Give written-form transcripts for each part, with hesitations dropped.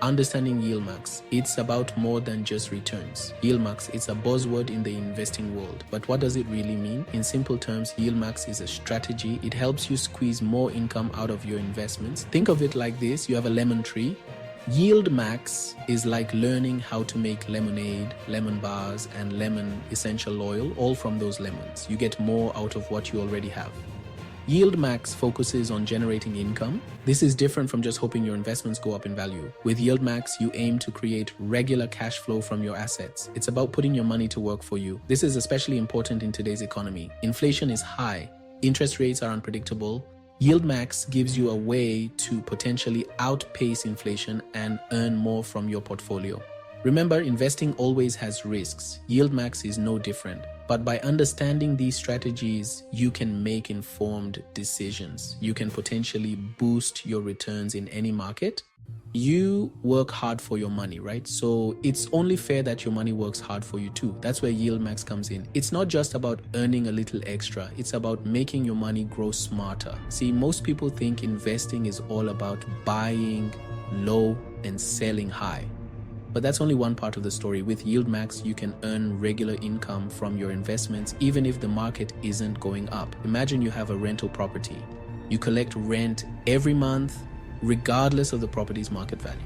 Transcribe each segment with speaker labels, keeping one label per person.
Speaker 1: Understanding Yieldmax, it's about more than just returns. Yieldmax, it's a buzzword in the investing world, but what does it really mean? In simple terms, Yieldmax is a strategy. It helps you squeeze more income out of your investments. Think of it like this: you have a lemon tree. Yieldmax is like learning how to make lemonade, lemon bars, and lemon essential oil, all from those lemons. You get more out of what you already have. Yieldmax focuses on generating income. This is different from just hoping your investments go up in value. With Yieldmax, you aim to create regular cash flow from your assets. It's about putting your money to work for you. This is especially important in today's economy. Inflation is high, interest rates are unpredictable. Yieldmax gives you a way to potentially outpace inflation and earn more from your portfolio. Remember, investing always has risks. Yieldmax is no different. But by understanding these strategies, you can make informed decisions. You can potentially boost your returns in any market. You work hard for your money, right? So it's only fair that your money works hard for you too. That's where Yieldmax comes in. It's not just about earning a little extra. It's about making your money grow smarter. See, most people think investing is all about buying low and selling high. But that's only one part of the story. With Yieldmax, you can earn regular income from your investments even if the market isn't going up. Imagine you have a rental property. You collect rent every month regardless of the property's market value.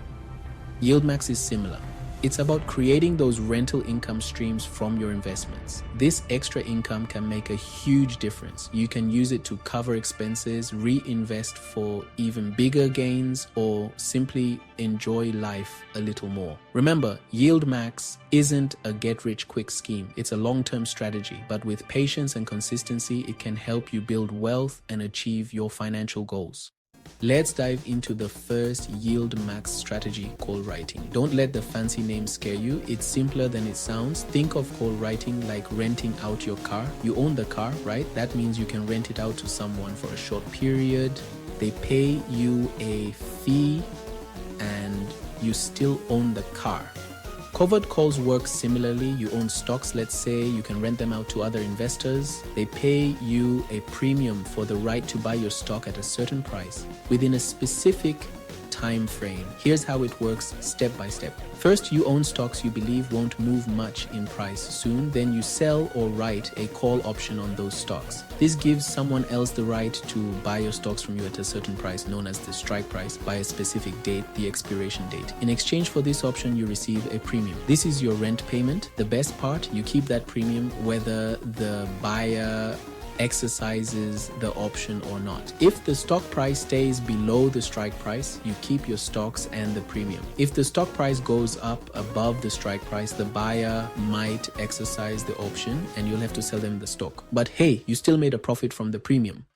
Speaker 1: Yieldmax is similar. It's about creating those rental income streams from your investments. This extra income can make a huge difference. You can use it to cover expenses, reinvest for even bigger gains, or simply enjoy life a little more. Remember, Yieldmax isn't a get-rich-quick scheme. It's a long-term strategy, but with patience and consistency, it can help you build wealth and achieve your financial goals. Let's dive into the first Yieldmax strategy: call writing. Don't let the fancy name scare you. It's simpler than it sounds. Think of call writing like renting out your car. You own the car, right? That means you can rent it out to someone for a short period. They pay you a fee and you still own the car. Covered calls work similarly. You own stocks, let's say. You can rent them out to other investors. They pay you a premium for the right to buy your stock at a certain price within a specific time frame. Here's how it works step by step. First, you own stocks you believe won't move much in price soon. Then you sell or write a call option on those stocks. This gives someone else the right to buy your stocks from you at a certain price, known as the strike price, by a specific date, the expiration date. In exchange for this option, you receive a premium. This is your rent payment. The best part, you keep that premium whether the buyer exercises the option or not. If the stock price stays below the strike price, you keep your stocks and the premium. If the stock price goes up above the strike price, the buyer might exercise the option and you'll have to sell them the stock. But hey, you still made a profit from the premium.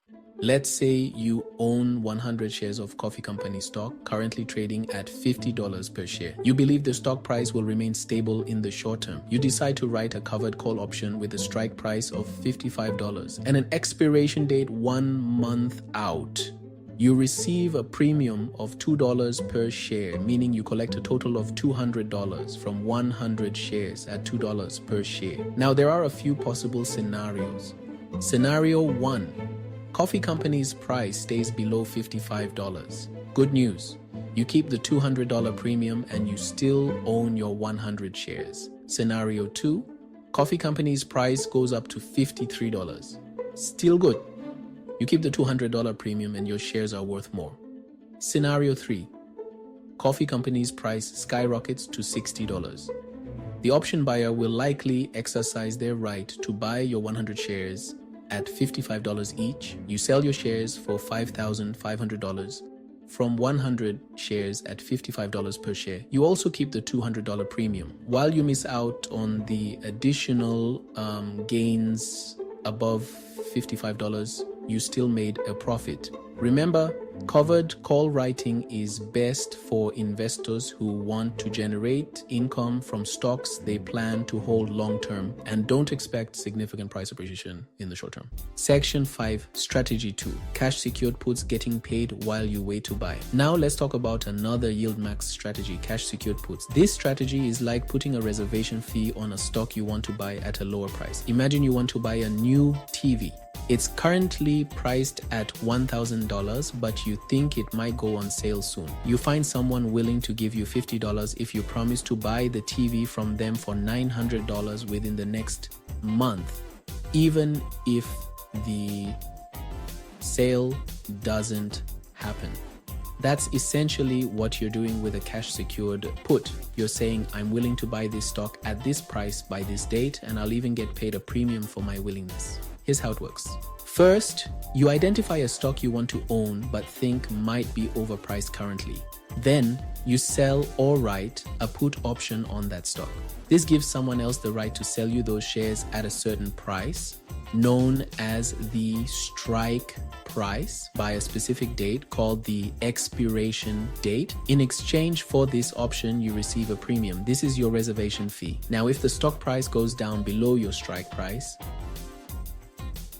Speaker 1: Let's say you own 100 shares of coffee company stock, currently trading at $50 per share. You believe the stock price will remain stable in the short term. You decide to write a covered call option with a strike price of $55 and an expiration date 1 month out. You receive a premium of $2 per share, meaning you collect a total of $200 from 100 shares at $2 per share. Now, there are a few possible scenarios. Scenario 1. Coffee company's price stays below $55. Good news. You keep the $200 premium and you still own your 100 shares. Scenario 2. Coffee company's price goes up to $53. Still good. You keep the $200 premium and your shares are worth more. Scenario 3. Coffee company's price skyrockets to $60. The option buyer will likely exercise their right to buy your 100 shares at $55 each. You sell your shares for $5,500 from 100 shares at $55 per share. You also keep the $200 premium. While you miss out on the additional gains above $55, you still made a profit. Remember, covered call writing is best for investors who want to generate income from stocks they plan to hold long term and don't expect significant price appreciation in the short term. Section 5, Strategy 2, Cash Secured Puts, getting paid while you wait to buy. Now let's talk about another Yieldmax strategy, Cash Secured Puts. This strategy is like putting a reservation fee on a stock you want to buy at a lower price. Imagine you want to buy a new TV. It's currently priced at $1,000, but you think it might go on sale soon. You find someone willing to give you $50 if you promise to buy the TV from them for $900 within the next month, even if the sale doesn't happen. That's essentially what you're doing with a cash secured put. You're saying, I'm willing to buy this stock at this price by this date, and I'll even get paid a premium for my willingness. Here's how it works. First, you identify a stock you want to own but think might be overpriced currently. Then, you sell or write a put option on that stock. This gives someone else the right to sell you those shares at a certain price, known as the strike price, by a specific date called the expiration date. In exchange for this option, you receive a premium. This is your reservation fee. Now, if the stock price goes down below your strike price,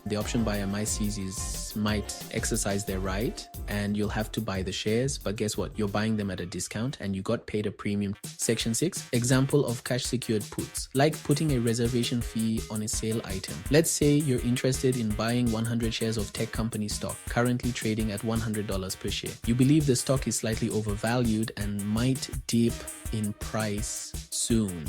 Speaker 1: the option buyer might exercise their right and you'll have to buy the shares, but guess what? You're buying them at a discount and you got paid a premium. Section 6, example of cash secured puts, like putting a reservation fee on a sale item. Let's say you're interested in buying 100 shares of tech company stock, currently trading at $100 per share. You believe the stock is slightly overvalued and might dip in price soon.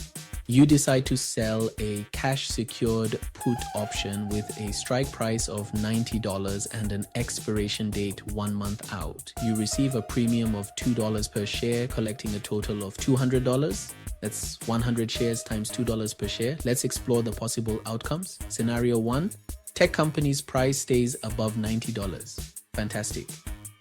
Speaker 1: You decide to sell a cash secured put option with a strike price of $90 and an expiration date 1 month out. You receive a premium of $2 per share, collecting a total of $200. That's 100 shares times $2 per share. Let's explore the possible outcomes. Scenario 1, tech company's price stays above $90. Fantastic.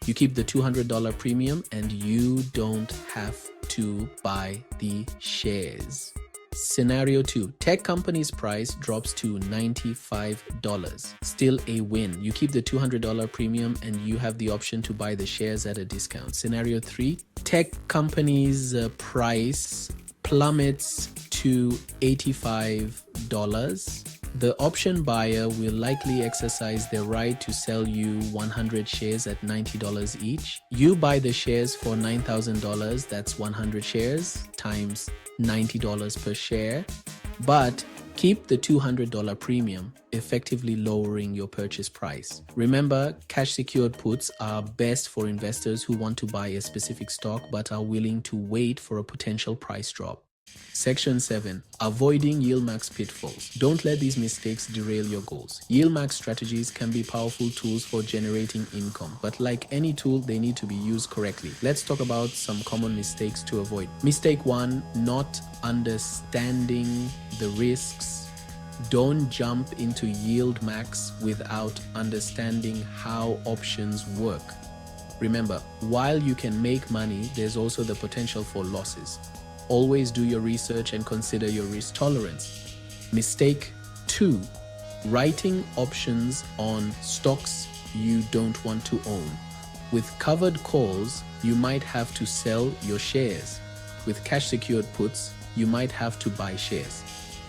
Speaker 1: You keep the $200 premium and you don't have to buy the shares. Scenario 2, tech company's price drops to $95. Still a win. You keep the $200 premium and you have the option to buy the shares at a discount. Scenario 3, tech company's price plummets to $85. The option buyer will likely exercise their right to sell you 100 shares at $90 each. You buy the shares for $9,000, that's 100 shares times $90 per share, but keep the $200 premium, effectively lowering your purchase price. Remember, cash secured puts are best for investors who want to buy a specific stock but are willing to wait for a potential price drop. Section 7. Avoiding Yieldmax pitfalls. Don't let these mistakes derail your goals. Yieldmax strategies can be powerful tools for generating income, but like any tool, they need to be used correctly. Let's talk about some common mistakes to avoid. Mistake 1, not understanding the risks. Don't jump into Yieldmax without understanding how options work. Remember, while you can make money, there's also the potential for losses. Always do your research and consider your risk tolerance. Mistake 2, writing options on stocks you don't want to own. With covered calls, you might have to sell your shares. With cash secured puts, you might have to buy shares.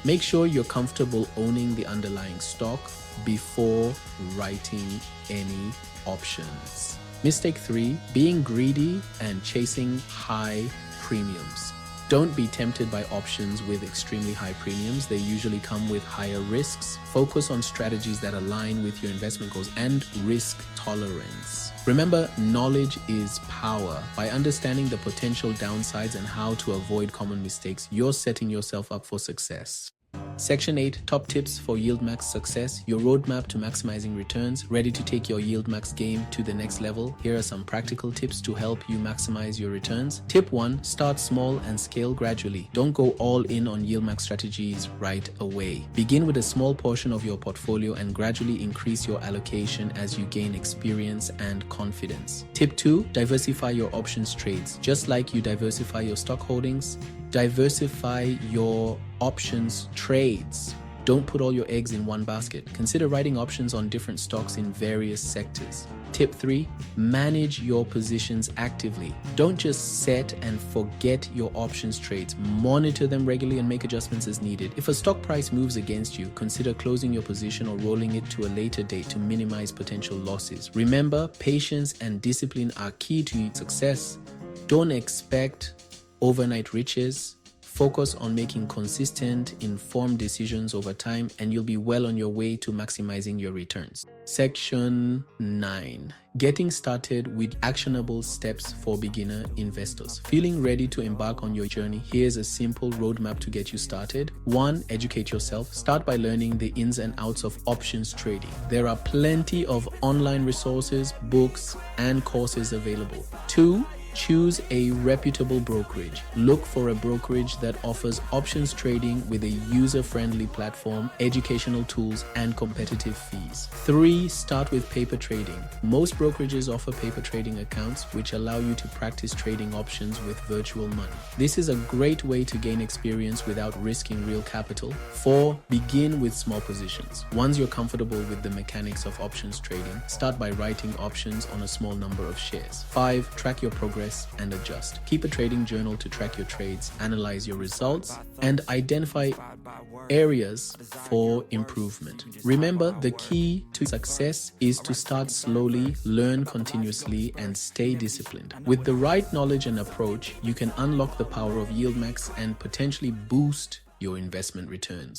Speaker 1: Make sure you're comfortable owning the underlying stock before writing any options. Mistake 3, being greedy and chasing high premiums. Don't be tempted by options with extremely high premiums. They usually come with higher risks. Focus on strategies that align with your investment goals and risk tolerance. Remember, knowledge is power. By understanding the potential downsides and how to avoid common mistakes, you're setting yourself up for success. Section 8, top tips for Yieldmax success, your roadmap to maximizing returns. Ready to take your Yieldmax game to the next level? Here are some practical tips to help you maximize your returns. Tip 1, start small and scale gradually. Don't go all in on Yieldmax strategies right away. Begin with a small portion of your portfolio and gradually increase your allocation as you gain experience and confidence. Tip 2, diversify your options trades. Just like you diversify your stock holdings, diversify your options trades. Don't put all your eggs in one basket. Consider writing options on different stocks in various sectors. Tip 3, manage your positions actively. Don't just set and forget your options trades. Monitor them regularly and make adjustments as needed. If a stock price moves against you, consider closing your position or rolling it to a later date to minimize potential losses. Remember, patience and discipline are key to success. Don't expect overnight riches. Focus on making consistent, informed decisions over time, and you'll be well on your way to maximizing your returns. Section 9. Getting started with actionable steps for beginner investors. Feeling ready to embark on your journey? Here's a simple roadmap to get you started. 1. Educate yourself. Start by learning the ins and outs of options trading. There are plenty of online resources, books, and courses available. 2. Choose a reputable brokerage. Look for a brokerage that offers options trading with a user-friendly platform, educational tools, and competitive fees. 3. Start with paper trading. Most brokerages offer paper trading accounts, which allow you to practice trading options with virtual money. This is a great way to gain experience without risking real capital. 4. Begin with small positions. Once you're comfortable with the mechanics of options trading, start by writing options on a small number of shares. 5. Track your progress and adjust. Keep a trading journal to track your trades, analyze your results, and identify areas for improvement. Remember, the key to success is to start slowly, learn continuously, and stay disciplined. With the right knowledge and approach, you can unlock the power of Yieldmax and potentially boost your investment returns.